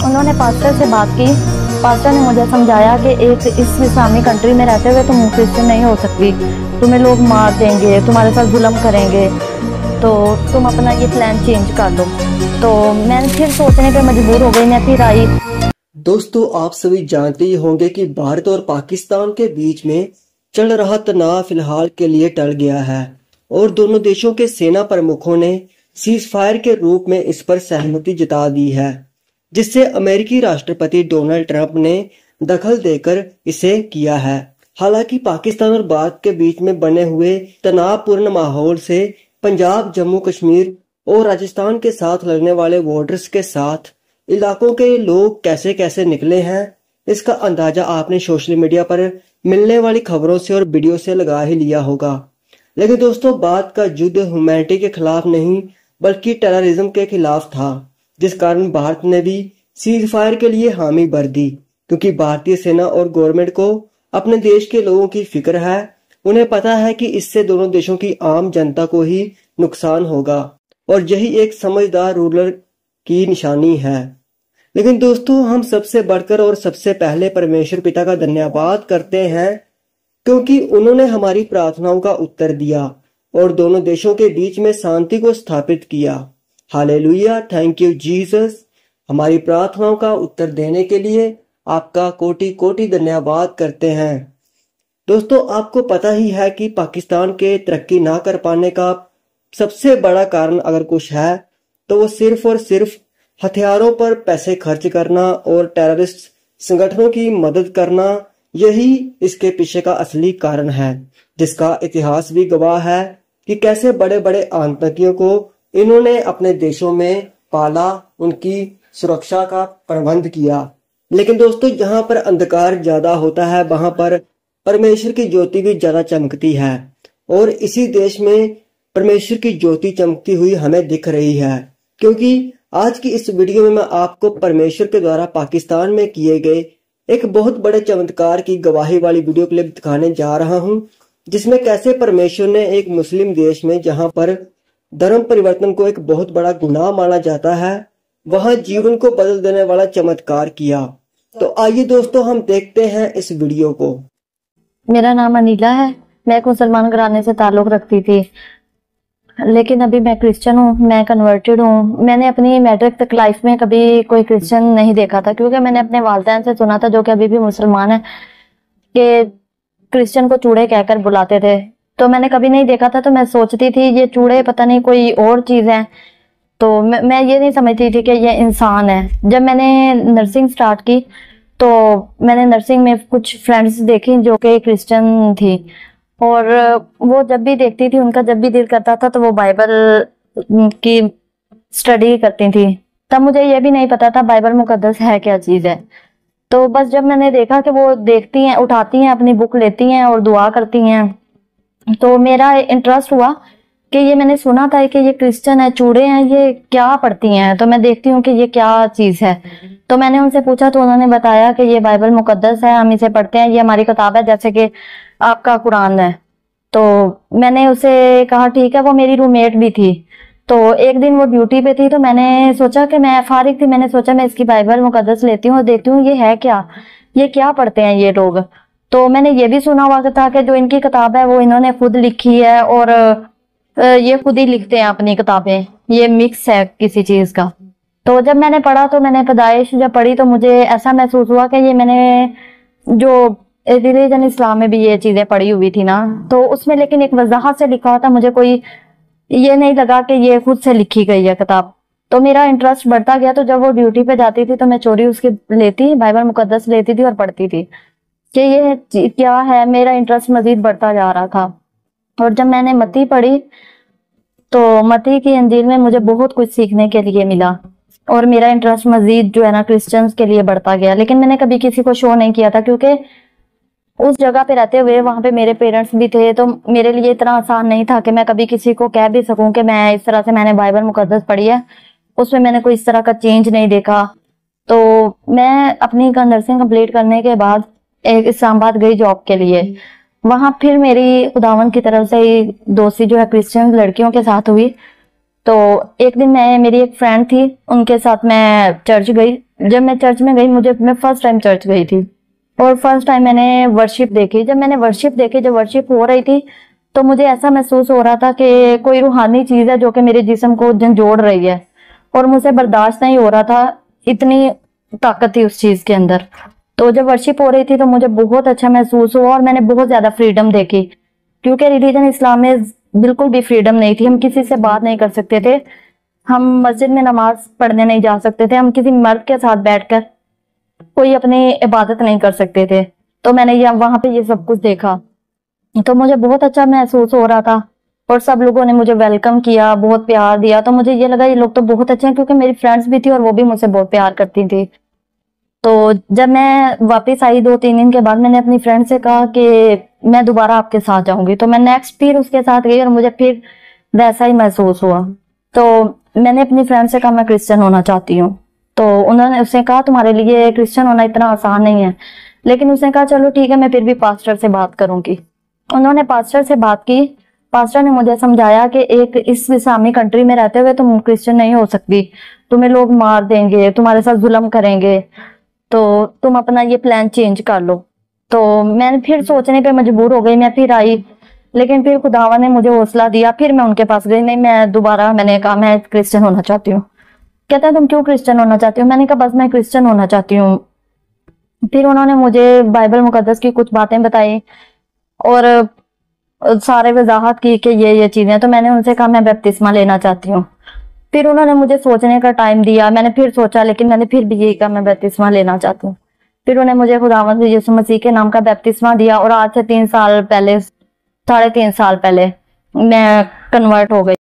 उन्होंने पास्टर से बात की। पास्टर ने मुझे समझाया कि एक इस इस्लामी कंट्री में रहते हुए तुम क्रिश्चियन नहीं हो सकती, तुम्हें लोग मार देंगे, तुम्हारे साथ जुल्म करेंगे, तो तुम अपना ये प्लान चेंज कर लो। तो मैं फिर सोचने पे मजबूर हो गई, मैं फिर आई। दोस्तों, आप सभी जानते ही होंगे कि भारत और पाकिस्तान के बीच में चल रहा तनाव फिलहाल के लिए टल गया है और दोनों देशों के सेना प्रमुखों ने सीज फायर के रूप में इस पर सहमति जता दी है, जिससे अमेरिकी राष्ट्रपति डोनाल्ड ट्रंप ने दखल देकर इसे किया है। हालांकि पाकिस्तान और भारत के बीच में बने हुए तनावपूर्ण माहौल से पंजाब, जम्मू कश्मीर और राजस्थान के साथ लगने वाले बॉर्डर्स के साथ इलाकों के लोग कैसे कैसे निकले हैं, इसका अंदाजा आपने सोशल मीडिया पर मिलने वाली खबरों से और वीडियो से लगा ही लिया होगा। लेकिन दोस्तों, बात का युद्ध ह्यूमैनिटी के खिलाफ नहीं बल्कि टेररिज्म के खिलाफ था, जिस कारण भारत ने भी सीज फायर के लिए हामी भर दी, क्योंकि भारतीय सेना और गवर्नमेंट को अपने देश के लोगों की फिक्र है। उन्हें पता है कि इससे दोनों देशों की आम जनता को ही नुकसान होगा और यही एक समझदार रूलर की निशानी है। लेकिन दोस्तों, हम सबसे बढ़कर और सबसे पहले परमेश्वर पिता का धन्यवाद करते हैं, क्योंकि उन्होंने हमारी प्रार्थनाओं का उत्तर दिया और दोनों देशों के बीच में शांति को स्थापित किया। Hallelujah, thank you Jesus. हमारी प्रार्थनाओं का उत्तर देने के लिए आपका कोटि कोटि धन्यवाद करते हैं। दोस्तों, आपको पता ही है कि पाकिस्तान के तरक्की ना कर पाने का सबसे बड़ा कारण अगर कुछ है तो वो सिर्फ और सिर्फ हथियारों पर पैसे खर्च करना और टेररिस्ट संगठनों की मदद करना, यही इसके पीछे का असली कारण है, जिसका इतिहास भी गवाह है कि कैसे बड़े बड़े आतंकियों को इन्होंने अपने देशों में पाला, उनकी सुरक्षा का प्रबंध किया। लेकिन दोस्तों, जहां पर अंधकार ज्यादा होता है वहां पर परमेश्वर की ज्योति भी ज्यादा चमकती है और इसी देश में परमेश्वर की ज्योति चमकती हुई हमें दिख रही है, क्योंकि आज की इस वीडियो में मैं आपको परमेश्वर के द्वारा पाकिस्तान में किए गए एक बहुत बड़े चमत्कार की गवाही वाली वीडियो क्लिप दिखाने जा रहा हूं, जिसमें कैसे परमेश्वर ने एक मुस्लिम देश में जहां पर धर्म परिवर्तन को एक बहुत बड़ा गुनाह माना जाता है, वहां जीवन को बदल देने वाला चमत्कार किया। तो आइए दोस्तों, हम देखते हैं इस वीडियो को। मेरा नाम अनीला है, मैं एक मुसलमान घराने से ताल्लुक रखती थी, लेकिन अभी मैं क्रिश्चियन हूँ, मैं कन्वर्टेड हूँ। मैंने अपनी मैट्रिक तक लाइफ में कभी कोई क्रिश्चियन नहीं देखा था, क्योंकि मैंने अपने वालिदैन से सुना था, जो कि अभी भी मुसलमान है, कि क्रिश्चियन को चूड़े कहकर बुलाते थे। तो मैंने कभी नहीं देखा था, तो मैं सोचती थी ये चूड़े पता नहीं कोई और चीज है, तो मैं ये नहीं समझती थी कि ये इंसान है। जब मैंने नर्सिंग स्टार्ट की तो मैंने नर्सिंग में कुछ फ्रेंड्स देखी जो कि क्रिश्चियन थी, और वो जब भी देखती थी, उनका जब भी दिल करता था तो वो बाइबल की स्टडी करती थी। तब मुझे ये भी नहीं पता था बाइबल मुकद्दस है क्या चीज है। तो बस जब मैंने देखा कि वो देखती हैं, उठाती हैं, अपनी बुक लेती हैं और दुआ करती हैं, तो मेरा इंटरेस्ट हुआ कि ये मैंने सुना था कि ये क्रिश्चियन है, चूड़े हैं, ये क्या पढ़ती हैं। तो मैं देखती हूँ कि ये क्या चीज है। तो मैंने उनसे पूछा तो उन्होंने बताया कि ये बाइबल मुकद्दस है, हम इसे पढ़ते हैं, ये हमारी किताब है, जैसे कि आपका कुरान है। तो मैंने उसे कहा ठीक है। वो मेरी रूममेट भी थी। तो एक दिन वो ड्यूटी पे थी, तो मैंने सोचा कि मैं फारिग थी, मैंने सोचा मैं इसकी बाइबल मुकद्दस लेती हूँ और देखती हूँ ये है क्या, ये क्या पढ़ते हैं ये लोग। तो मैंने ये भी सुना हुआ था कि जो इनकी किताब है वो इन्होंने खुद लिखी है और ये खुद ही लिखते हैं अपनी किताबें, ये मिक्स है किसी चीज का। तो जब मैंने पढ़ा, तो मैंने पैदाइश जब पढ़ी तो मुझे ऐसा महसूस हुआ कि ये मैंने जो रिलीजन इस्लाम में भी ये चीजें पढ़ी हुई थी ना, तो उसमें लेकिन एक वजाहत से लिखा होता, मुझे कोई ये नहीं लगा कि ये खुद से लिखी गई है किताब। तो मेरा इंटरेस्ट बढ़ता गया। तो जब वो ड्यूटी पे जाती थी तो मैं चोरी उसकी लेती, बाइबल मुकद्दस लेती थी और पढ़ती थी कि ये क्या है। मेरा इंटरेस्ट मजीद बढ़ता जा रहा था। और जब मैंने मत्ती पढ़ी तो मत्ती की अंजील में मुझे बहुत कुछ सीखने के लिए मिला और मेरा इंटरेस्ट मजीद जो है ना क्रिश्चियंस के लिए बढ़ता गया। लेकिन मैंने कभी किसी को शो नहीं किया था, क्योंकि उस जगह पे रहते हुए वहां पे मेरे पेरेंट्स भी थे, तो मेरे लिए इतना आसान नहीं था कि मैं कभी किसी को कह भी सकूं कि मैं इस तरह से मैंने बाइबल मुकद्दस पढ़ी है, उसमें मैंने कोई इस तरह का चेंज नहीं देखा। तो मैं अपनी नर्सिंग कंप्लीट करने के बाद एक इस्लामाबाद गई जॉब के लिए। वहां फिर मेरी खुदावन की तरफ से दोस्ती जो है क्रिश्चियन लड़कियों के साथ हुई। तो एक दिन मेरी एक फ्रेंड थी, उनके साथ मैं चर्च गई। जब मैं चर्च में गई, मैं फर्स्ट टाइम चर्च गई थी और फर्स्ट टाइम मैंने वर्शिप देखी। जब मैंने वर्शिप देखी, जब वर्शिप हो रही थी, तो मुझे ऐसा महसूस हो रहा था कि कोई रूहानी चीज है जो कि मेरे जिस्म को जोड़ रही है, और मुझे बर्दाश्त नहीं हो रहा था, इतनी ताकत थी उस चीज के अंदर। तो जब वर्शिप हो रही थी तो मुझे बहुत अच्छा महसूस हुआ और मैंने बहुत ज्यादा फ्रीडम देखी, क्योंकि रिलीजन इस्लाम में बिल्कुल भी फ्रीडम नहीं थी। हम किसी से बात नहीं कर सकते थे, हम मस्जिद में नमाज पढ़ने नहीं जा सकते थे, हम किसी मर्द के साथ बैठकर कोई अपनी इबादत नहीं कर सकते थे। तो मैंने वहां पे ये सब कुछ देखा, तो मुझे बहुत अच्छा महसूस हो रहा था और सब लोगों ने मुझे वेलकम किया, बहुत प्यार दिया। तो मुझे ये लगा ये लोग तो बहुत अच्छे हैं, क्योंकि मेरी फ्रेंड्स भी थी और वो भी मुझसे बहुत प्यार करती थी। तो जब मैं वापस आई 2-3 दिन के बाद, मैंने अपनी फ्रेंड से कहा कि मैं दोबारा आपके साथ जाऊंगी। तो मैं नेक्स्ट फिर उसके साथ गई और मुझे फिर वैसा ही महसूस हुआ। तो मैंने अपनी फ्रेंड से कहा मैं क्रिश्चियन होना चाहती हूँ। तो उन्होंने उसने कहा तुम्हारे लिए क्रिश्चियन होना इतना आसान नहीं है, लेकिन उसने कहा चलो ठीक है, मैं फिर भी पास्टर से बात करूंगी। उन्होंने पास्टर से बात की। पास्टर ने मुझे समझाया कि एक इस इस्लामी कंट्री में रहते हुए तुम क्रिश्चियन नहीं हो सकती, तुम्हें लोग मार देंगे, तुम्हारे साथ जुल्म करेंगे, तो तुम अपना ये प्लान चेंज कर लो। तो मैंने फिर सोचने पे मजबूर हो गई, मैं फिर आई। लेकिन फिर खुदावा ने मुझे हौसला दिया, फिर मैं उनके पास गई। नहीं, मैं दोबारा मैंने कहा मैं क्रिश्चियन होना चाहती हूँ। कहता है तुम क्यों क्रिश्चियन होना चाहती हो? मैंने कहा बस मैं क्रिश्चियन होना चाहती हूँ। फिर उन्होंने मुझे बाइबल मुकद्दस की कुछ बातें बताई और सारे वजाहत की कि ये चीजें। तो मैंने उनसे कहा मैं बपतिस्मा लेना चाहती हूँ। फिर उन्होंने मुझे सोचने का टाइम दिया, मैंने फिर सोचा, लेकिन मैंने फिर भी यही कहा मैं बपतिस्मा लेना चाहती हूँ। फिर उन्होंने मुझे खुदावंद यीशु मसीह के नाम का बपतिस्मा दिया और आज से 3 साल पहले, 3.5 साल पहले मैं कन्वर्ट हो गई।